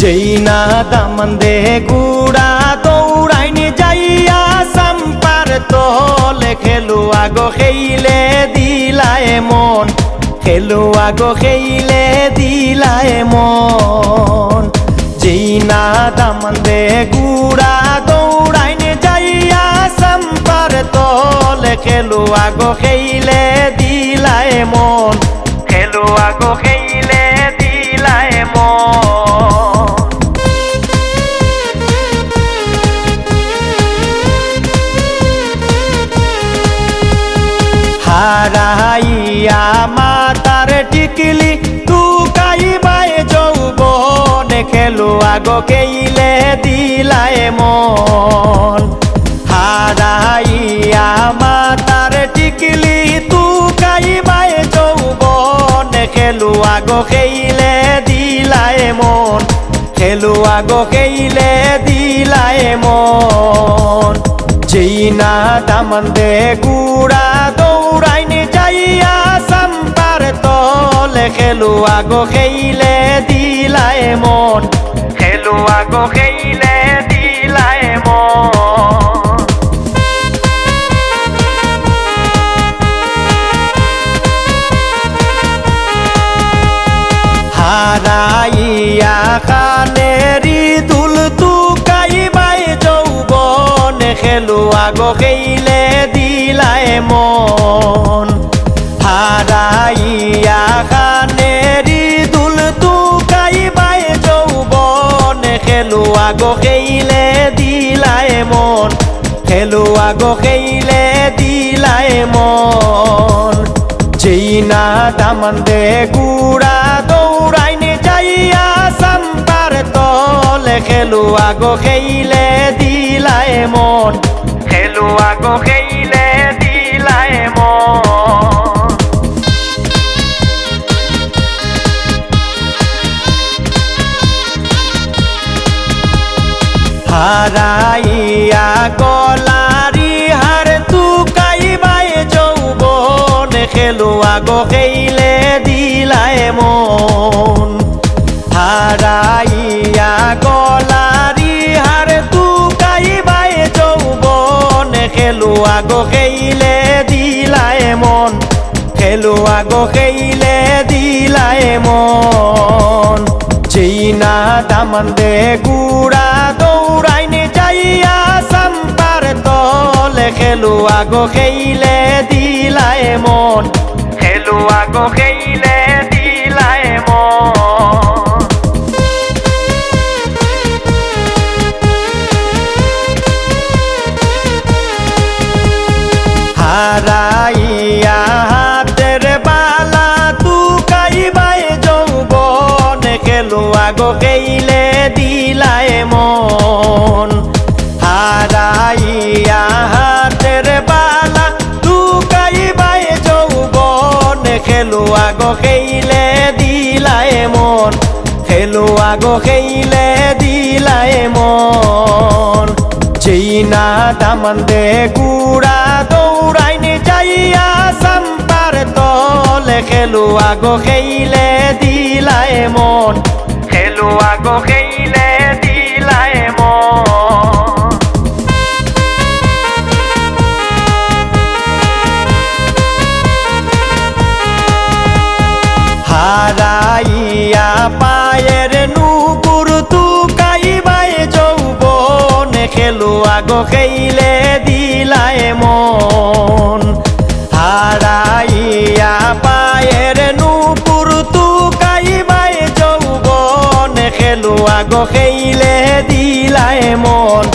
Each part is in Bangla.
যেই না দামান দে গুড়া দৌড়াইনি যাইয়া সাম্পার তলে খেলুয়া গো খেইলে দিলায় মন, খেলুয়া গো খেইলে দিলায় মন। যেই না দামান দে গুড়া দৌড়াইনি যাইয়া সাম্পার তলে খেলুয়া গো খেইলে দিলায় মন, খেলুয়া গো খেইলে দিলায় মন। হারাইয়া মাতার টিকলি টুকাইবাই যৌবনে খেলুয়া গো খেইলে দিলায় মন। হারাইয়া মাতার টিকলি টুকাইবাই যৌবনে খেলুয়া গো খেইলে দিলায় মন, খেলুয়া গো খেইলে দিলায় মন। যেই না দামান দে গুড়া দৌড়াইনি যাইয়া সাম্পার তলে খেলুয়া গো খেইলে দিলায় মন, খেলুয়া গো খেইলে দিলায় মন। হারাইয়া খানেরি দুল তুকাইবাই যৌবনে খেলুয়া গো খেইলে দিলায় মন। হারাইয়া খানেরি দুল তুকাইবাই যৌবনে খেলুয়া গো খেইলে দিলায় মন, খেলুয়া গো খেইলে দিলায় মন। যেই না দামান দে গুড়া দৌড়াইনি যাইয়া সাম্পার তলে খেলুয়া গো খেইলে দিলায় মন, খেলুয়া গো খেইলে দিলায় মন। হারাইয়া গলারি হার তুকাইবাই যৌবনে খেলুয়া গো খেইলে দিলায় মন। হারাইয়া গলারি হার তুকাইবাই যৌবনে খেলুয়া গো খেইলে দিলায় মন, খেলুয়া গো খেইলে দিলায় মন। যেই না দামান দে গুড়া দৌড়াইনি যাইয়া সাম্পার তলে খেলুয়া গো খেইলে দিলায় মন, খেলুয়া গো খেইলে দিলায় মন। হারাইয়া হাতের বালা তুকাইবাই যৌবনে খেলুয়া গো খেইলে দিলায় মন। হারাইয়া হাতের বালা তুকাইবাই যৌবনে খেলুয়া গো খেইলে দিলায় মন, খেলুয়া গো খেইলে দিলায় মন। যেই না দামান দে গুড়া দৌড়াইনি যাইয়া সাম্পার তলে খেলুয়া গো খেইলে দিলায় মন, খেলুয়া গো খেইলে দিলায় মন। হারাইয়া পায়ের নুপুর তুকাইবাই যৌবনে খেলুয়া গো খেইলে দিলায় মন। হারাইয়া পায়ের নুপুর তুকাইবাই যৌবনে খেলুয়া গো খেইলে দিলায় মন,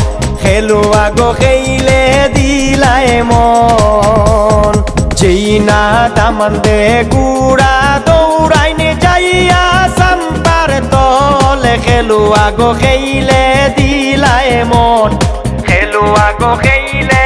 খেলুয়া গো খেইলে দিলায় মন। যেই না দামান দে গুড়া দৌড়াইনি যাইয়া সাম্পার তলে খেলুয়া গো খেইলে দিলায় মন, খেলুয়া গো খেইলে